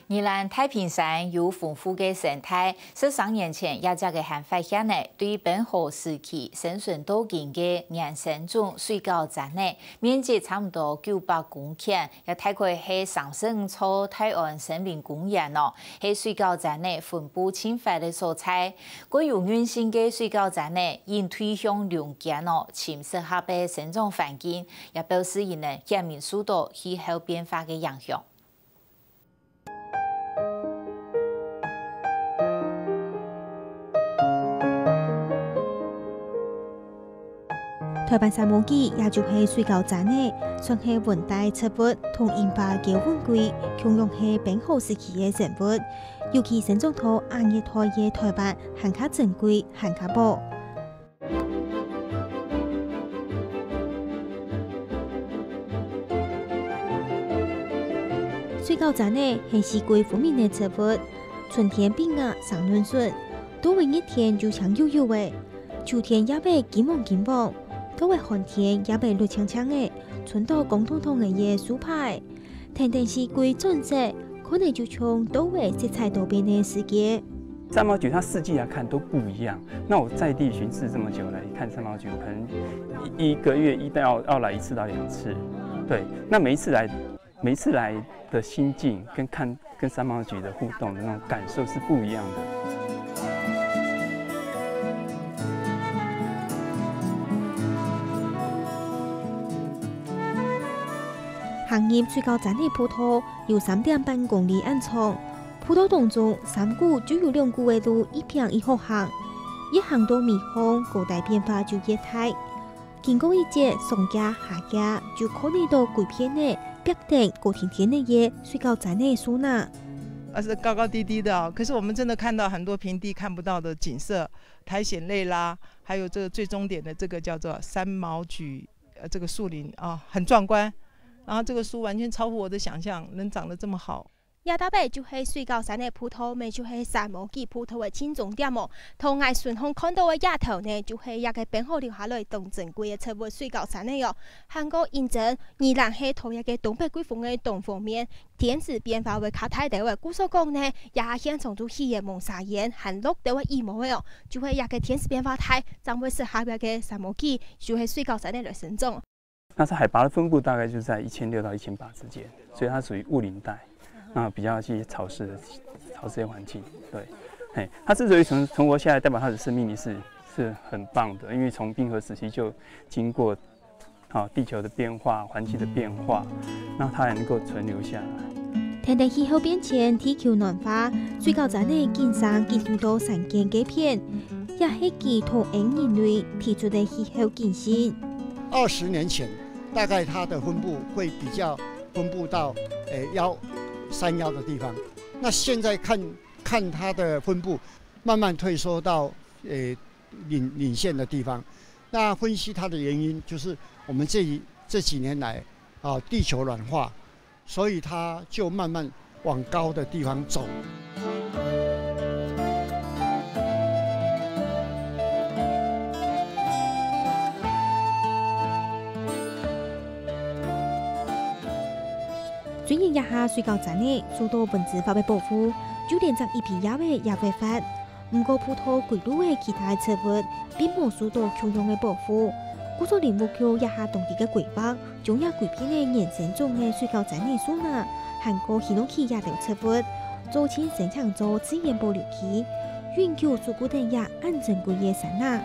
宜兰太平山有丰富的生态，13年前也只个汉发现呢，对本河时期生存多见的原生种水饺站呢，面积差不多900公顷，也大概是上升处泰安森林公园咯，是水饺站呢分布侵犯的所在。过有原性的水饺站呢，因推向农耕咯，侵蚀下的生长环境，也表示因能减免受到气候变化的影响。台湾沙漠鸡也就是水饺站呢，算是温带植物同引发嘅温贵，共用是冰河时期嘅生物，尤其生长土硬热带嘅台湾，很加珍贵，很加宝。水饺站呢是四季分明的植物，春天变芽长嫩顺，到了热天就香悠悠的，秋天也被金黄金黄。到为寒天也被绿青青的，春到光彤彤的叶树牌，天天四季转色，可能就像到为色彩多变的世界。三毛菊它四季来看都不一样，那我在地巡视这么久来看三毛菊，我可能一个月要来1次到2次，对，那每一次来的心境跟三毛菊的互动的那种感受是不一样的。行业水饺站的葡萄有3.8公里安长，葡萄当中3股就有2股的路一平一好行，一行到蜜蜂高大变化就热态。经过一节上架下架，就可以到几片的白顶高甜甜的叶水饺站的树那。是高高低低的可是我们真的看到很多平地看不到的景色，苔藓类啦，还有这个最终点的这个叫做三毛菊，这个树林啊，很壮观。然后这个树完全超乎我的想象，能长得这么好。亚大北就是水饺山的葡萄，咪就是三毛菊葡萄的轻重点哦。同我顺风看到的野头呢，就是一个冰河流下来当珍贵的植物水饺山的哟。韩国认证宜兰系头一个东北季风的东方面，天时变化为较太大的故所讲呢，也现从做喜的蒙沙岩和落地的羽毛的哦，就是一个天时变化太，将会是下边的三毛菊，就是水饺山的来生长。那它海拔的分布大概就在1600到1800之间，所以它属于雾林带，那比较一些潮湿的环境。对，它之所以存活下来，代表它的生命力是很棒的，因为从冰河时期就经过地球的变化、环境的变化，那它还能够存留下来。天气气候变迁、地球暖化，水饺站的建商建立到3间改片，也是其同人类提出的气候建新。20年前。大概它的分布会比较分布到山腰的地方，那现在看它的分布慢慢退缩到领线的地方。那分析它的原因就是我们这几年来地球暖化，所以它就慢慢往高的地方走。最近一下水饺站呢受到文字法的保护，就连一批野味也违法。不过葡萄归路的其他植物并冇受到同样的保护。故所林务局一下当地的规划，将一几片的原生种的水饺站的树那，含过希望起亚流植物，做成生产做自然保留区，永久树骨等也安珍贵的山那。